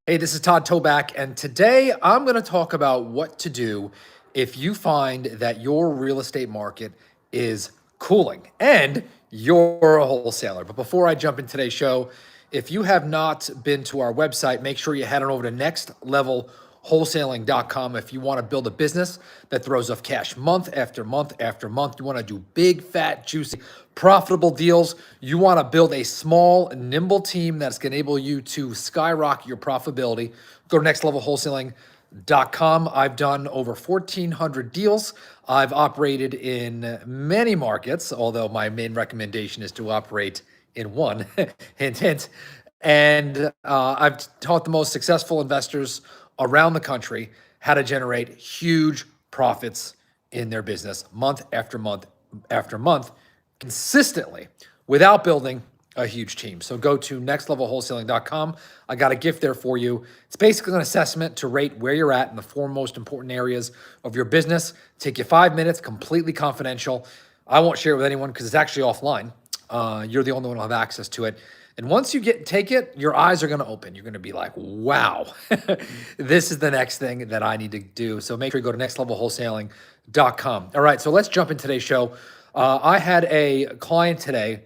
Hey, this is Todd Toback, and today I'm going to talk about what to do if you find that your real estate market is cooling and you're a wholesaler. But before I jump in today's show, if you have not been to our website, make sure you head on over to nextlevelwholesaling.com if you want to build a business that throws off cash month after month after month. You want to do big, fat, juicy, profitable deals. You want to build a small, nimble team that's going to enable you to skyrocket your profitability. Go to nextlevelwholesaling.com. I've done over 1,400 deals. I've operated in many markets, although my main recommendation is to operate in one. Hint, hint. And I've taught the most successful investors around the country how to generate huge profits in their business month after month after month consistently without building a huge team. So go to nextlevelwholesaling.com. I got a gift there for you. It's basically an assessment to rate where you're at in the four most important areas of your business. Take you 5 minutes, completely confidential. I won't share it with anyone because it's actually offline. You're the only one who will have access to it. And once you take it, your eyes are going to open. You're going to be like, wow, this is the next thing that I need to do. So make sure you go to nextlevelwholesaling.com. All right, so let's jump in today's show. I had a client today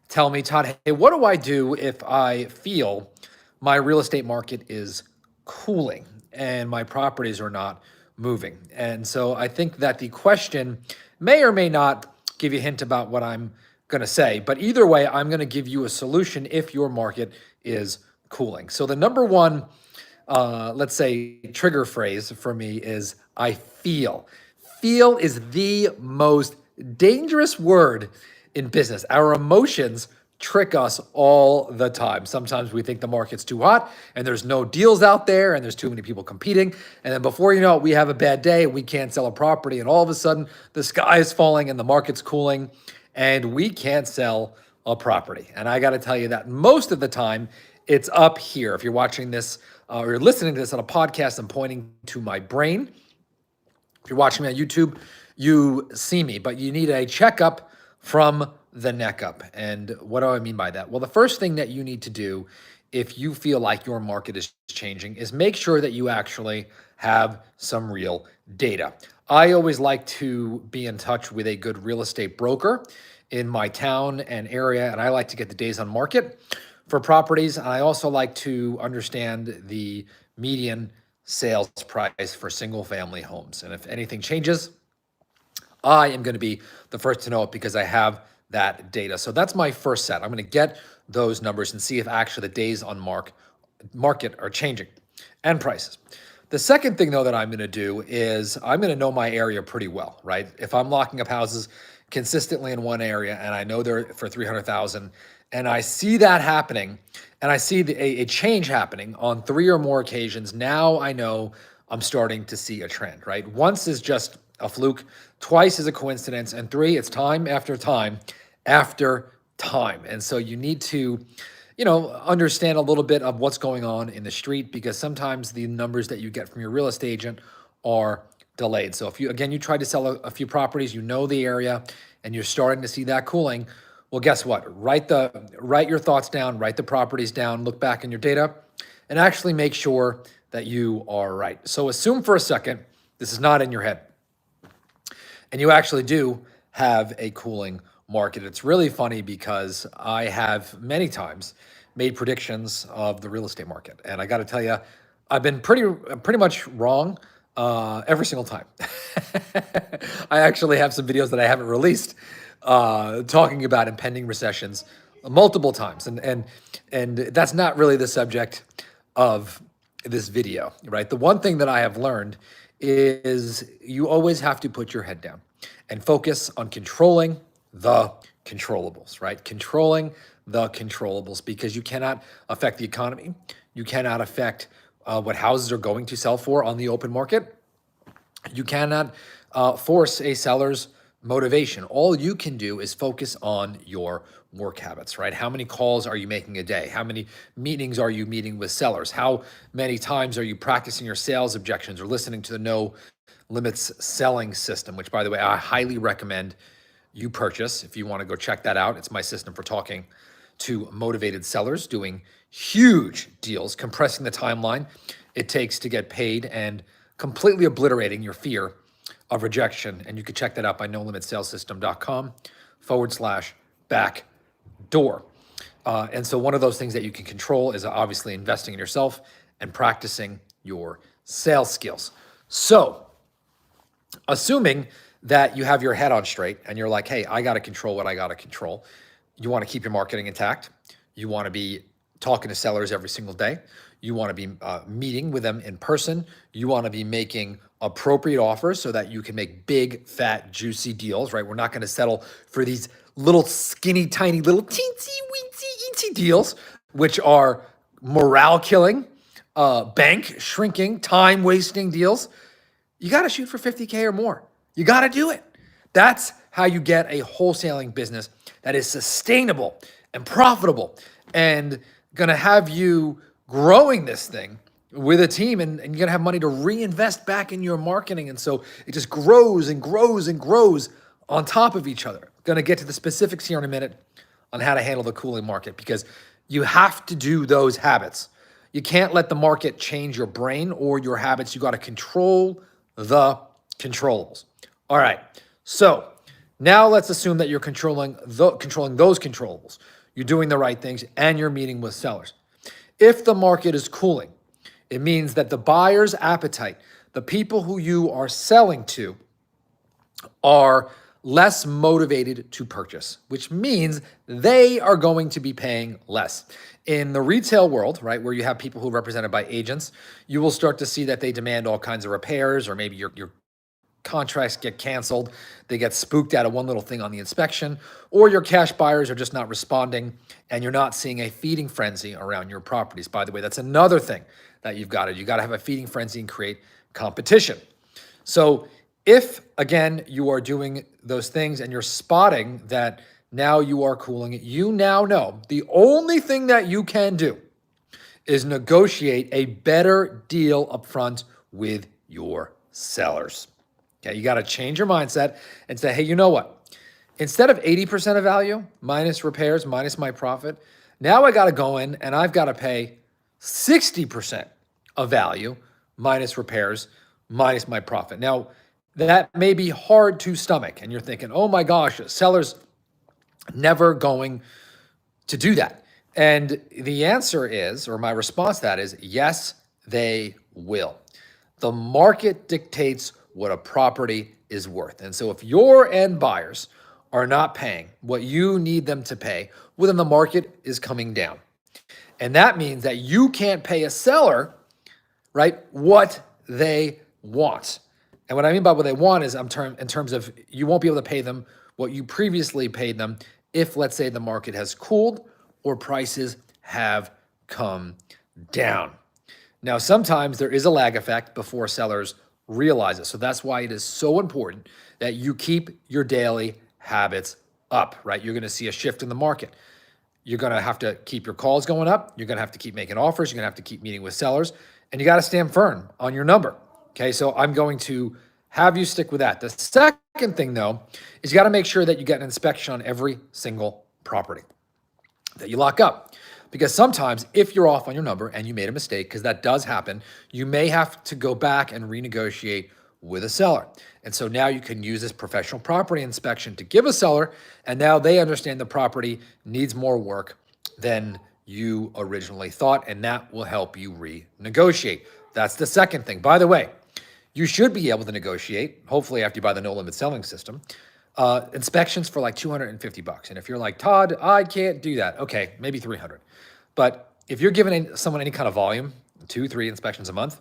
tell me, Todd, hey, what do I do if I feel my real estate market is cooling and my properties are not moving? And so I think that the question may or may not give you a hint about what I'm going to say, but either way, I'm going to give you a solution if your market is cooling. So the number one, let's say, trigger phrase for me is I feel. Feel is the most dangerous word in business. Our emotions trick us all the time. Sometimes we think the market's too hot and there's no deals out there and there's too many people competing. And then before you know it, we have a bad day, we can't sell a property, and all of a sudden the sky is falling and the market's cooling and we can't sell a property. And I got to tell you that most of the time it's up here. If you're watching this or you're listening to this on a podcast, I'm pointing to my brain. If you're watching me on YouTube, you see me, but you need a checkup from the neck up. And what do I mean by that? Well, the first thing that you need to do if you feel like your market is changing is make sure that you actually have some real data. I always like to be in touch with a good real estate broker in my town and area, and I like to get the days on market for properties. And I also like to understand the median sales price for single family homes. And if anything changes, I am going to be the first to know it because I have that data. So that's my first set. I'm going to get those numbers and see if actually the days on market are changing and prices. The second thing, though, that I'm going to do is I'm going to know my area pretty well, right? If I'm locking up houses consistently in one area and I know they're for 300,000 and I see that happening and I see a change happening on 3 or more occasions, now I know I'm starting to see a trend, right? Once is just a fluke, twice is a coincidence, and 3, it's time after time after time. And so you need to understand a little bit of what's going on in the street, because sometimes the numbers that you get from your real estate agent are delayed. So if you try to sell a few properties, you know the area, and you're starting to see that cooling, well, guess what? Write your thoughts down, write the properties down, look back in your data, and actually make sure that you are right. So assume for a second this is not in your head, and you actually do have a cooling market. It's really funny because I have many times made predictions of the real estate market, and I got to tell you, I've been pretty much wrong every single time. I actually have some videos that I haven't released talking about impending recessions multiple times, and that's not really the subject of this video, right? The one thing that I have learned is you always have to put your head down and focus on controlling the controllables, right? Controlling the controllables, because you cannot affect the economy. You cannot affect what houses are going to sell for on the open market. You cannot force a seller's motivation. All you can do is focus on your work habits, right? How many calls are you making a day? How many meetings are you meeting with sellers? How many times are you practicing your sales objections or listening to the no limits selling system, which, by the way, I highly recommend you purchase if you want to go check that out. It's my system for talking to motivated sellers doing huge deals, compressing the timeline it takes to get paid, and completely obliterating your fear of rejection. And you can check that out by nolimitsalessystem.com/backdoor. And so one of those things that you can control is obviously investing in yourself and practicing your sales skills. So assuming that you have your head on straight and you're like, hey, I got to control what I got to control. You want to keep your marketing intact. You want to be talking to sellers every single day. You want to be meeting with them in person. You want to be making appropriate offers so that you can make big, fat, juicy deals, right? We're not going to settle for these little skinny, tiny, little teensy, weensy, eensy deals, which are morale killing, bank shrinking, time wasting deals. You got to shoot for 50K or more. You got to do it. That's how you get a wholesaling business that is sustainable and profitable and going to have you growing this thing with a team, and you're going to have money to reinvest back in your marketing. And so it just grows and grows and grows on top of each other. Going to get to the specifics here in a minute on how to handle the cooling market, because you have to do those habits. You can't let the market change your brain or your habits. You got to control the controllables. All right. So now let's assume that you're controlling those controllables. You're doing the right things and you're meeting with sellers. If the market is cooling, it means that the buyer's appetite, the people who you are selling to, are less motivated to purchase, which means they are going to be paying less. In the retail world, right, where you have people who are represented by agents, you will start to see that they demand all kinds of repairs, or maybe your contracts get canceled. They get spooked out of one little thing on the inspection, or your cash buyers are just not responding and you're not seeing a feeding frenzy around your properties. By the way, that's another thing that you got to have a feeding frenzy and create competition. So if, again, you are doing those things and you're spotting that now you are cooling it, you now know the only thing that you can do is negotiate a better deal up front with your sellers. Okay, you got to change your mindset and say, hey, you know what? Instead of 80% of value minus repairs, minus my profit, now I got to go in and I've got to pay 60% of value minus repairs, minus my profit. Now, that may be hard to stomach, and you're thinking, oh my gosh, sellers never going to do that. And the answer is, or my response to that is, yes, they will. The market dictates what a property is worth. And so if your end buyers are not paying what you need them to pay, well, then the market is coming down. And that means that you can't pay a seller, right, what they want. And what I mean by what they want is in terms of you won't be able to pay them what you previously paid them if, let's say, the market has cooled or prices have come down. Now, sometimes there is a lag effect before sellers realize it. So that's why it is so important that you keep your daily habits up, right? You're going to see a shift in the market. You're going to have to keep your calls going up. You're going to have to keep making offers. You're going to have to keep meeting with sellers, and you got to stand firm on your number. Okay, so I'm going to have you stick with that. The second thing, though, is you got to make sure that you get an inspection on every single property that you lock up. Because sometimes if you're off on your number and you made a mistake, because that does happen, you may have to go back and renegotiate with a seller. And so now you can use this professional property inspection to give a seller, and now they understand the property needs more work than you originally thought, and that will help you renegotiate. That's the second thing. By the way, you should be able to negotiate, hopefully after you buy the no limit selling system, inspections for like $250. And if you're like, Todd, I can't do that. Okay, maybe 300. But if you're giving someone any kind of volume, 2-3 inspections a month,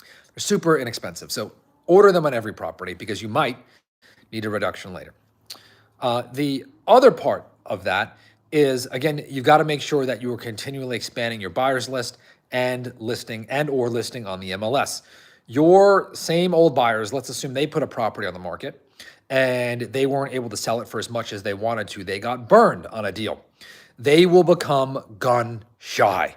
they're super inexpensive. So order them on every property because you might need a reduction later. The other part of that is, again, you've got to make sure that you are continually expanding your buyers list and listing on the MLS. Your same old buyers, let's assume they put a property on the market and they weren't able to sell it for as much as they wanted to. They got burned on a deal. They will become gun shy,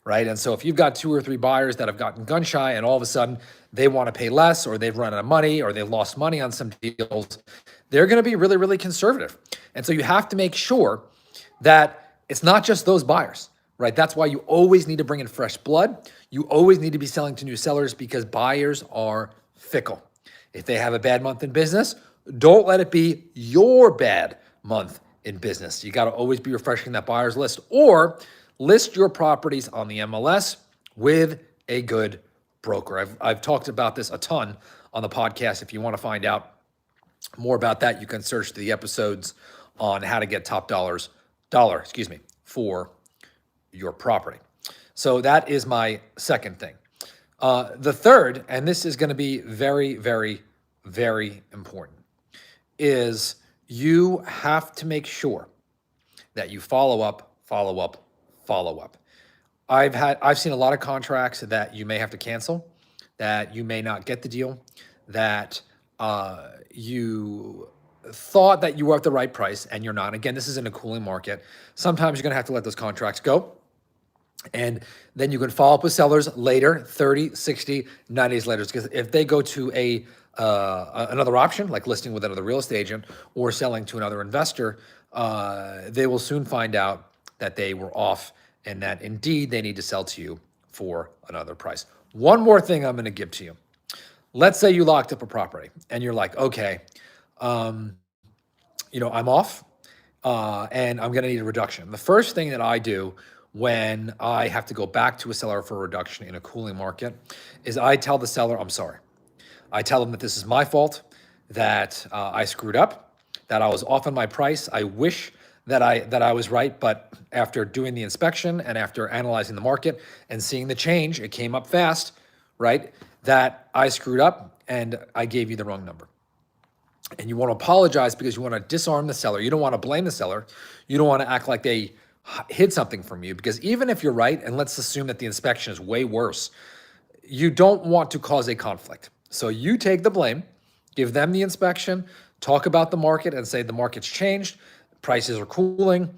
right? And so if you've got 2 or 3 buyers that have gotten gun shy and all of a sudden they want to pay less, or they've run out of money, or they've lost money on some deals, they're going to be really, really conservative. And so you have to make sure that it's not just those buyers, right? That's why you always need to bring in fresh blood. You always need to be selling to new sellers because buyers are fickle. If they have a bad month in business, don't let it be your bad month in business. You got to always be refreshing that buyer's list or list your properties on the MLS with a good broker. I've talked about this a ton on the podcast. If you want to find out more about that, you can search the episodes on how to get top dollar for your property. So that is my second thing. The third, and this is going to be very, very, very important, is you have to make sure that you follow up, follow up, follow up. I've seen a lot of contracts that you may have to cancel, that you may not get the deal, that you thought that you were at the right price and you're not. Again, this is in a cooling market. Sometimes you're going to have to let those contracts go. And then you can follow up with sellers later, 30, 60, 90 days later. Because if they go to another option, like listing with another real estate agent or selling to another investor, they will soon find out that they were off and that indeed they need to sell to you for another price. One more thing I'm going to give to you. Let's say you locked up a property and you're like, okay, I'm off and I'm going to need a reduction. The first thing that I do when I have to go back to a seller for a reduction in a cooling market is I tell the seller, I'm sorry. I tell them that this is my fault, that I screwed up, that I was off on my price. I wish that I was right, but after doing the inspection and after analyzing the market and seeing the change, it came up fast, right? That I screwed up and I gave you the wrong number. And you want to apologize because you want to disarm the seller. You don't want to blame the seller. You don't want to act like they hid something from you, because even if you're right, and let's assume that the inspection is way worse, you don't want to cause a conflict. So you take the blame, give them the inspection, talk about the market and say the market's changed, prices are cooling,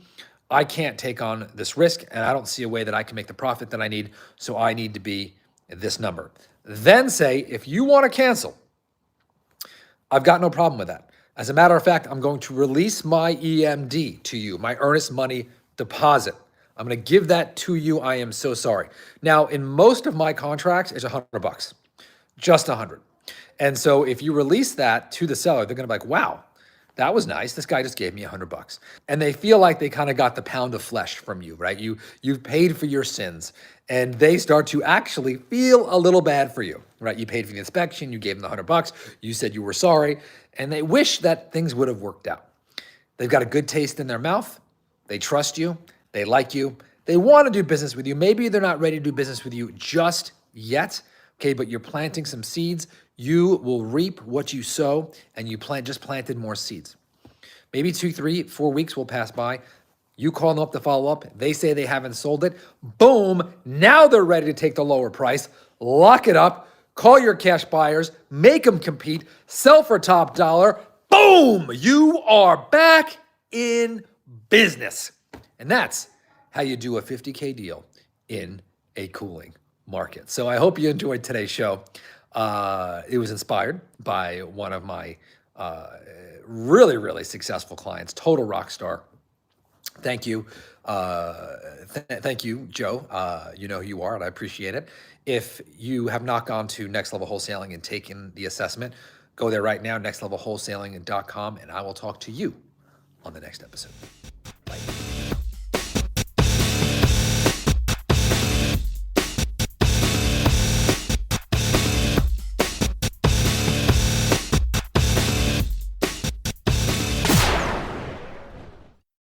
I can't take on this risk and I don't see a way that I can make the profit that I need, so I need to be this number. Then say, if you want to cancel, I've got no problem with that. As a matter of fact, I'm going to release my EMD to you, my earnest money deposit. I'm going to give that to you. I am so sorry. Now, in most of my contracts, it's $100, just 100. And so if you release that to the seller, they're going to be like, wow, that was nice. This guy just gave me $100. And they feel like they kind of got the pound of flesh from you, right? You've paid for your sins, and they start to actually feel a little bad for you, right? You paid for the inspection, you gave them the $100, you said you were sorry, and they wish that things would have worked out. They've got a good taste in their mouth. They trust you. They like you. They want to do business with you. Maybe they're not ready to do business with you just yet, okay, but you're planting some seeds. You will reap what you sow, and you just planted more seeds. Maybe 2, 3, 4 weeks will pass by. You call them up to follow up. They say they haven't sold it. Boom, now they're ready to take the lower price. Lock it up. Call your cash buyers. Make them compete. Sell for top dollar. Boom, you are back in business. And that's how you do a 50K deal in a cooling market. So I hope you enjoyed today's show. It was inspired by one of my really, really successful clients, total rock star. Thank you. Thank you, Joe. You know who you are, and I appreciate it. If you have not gone to Next Level Wholesaling and taken the assessment, go there right now, nextlevelwholesaling.com, and I will talk to you on the next episode. Bye.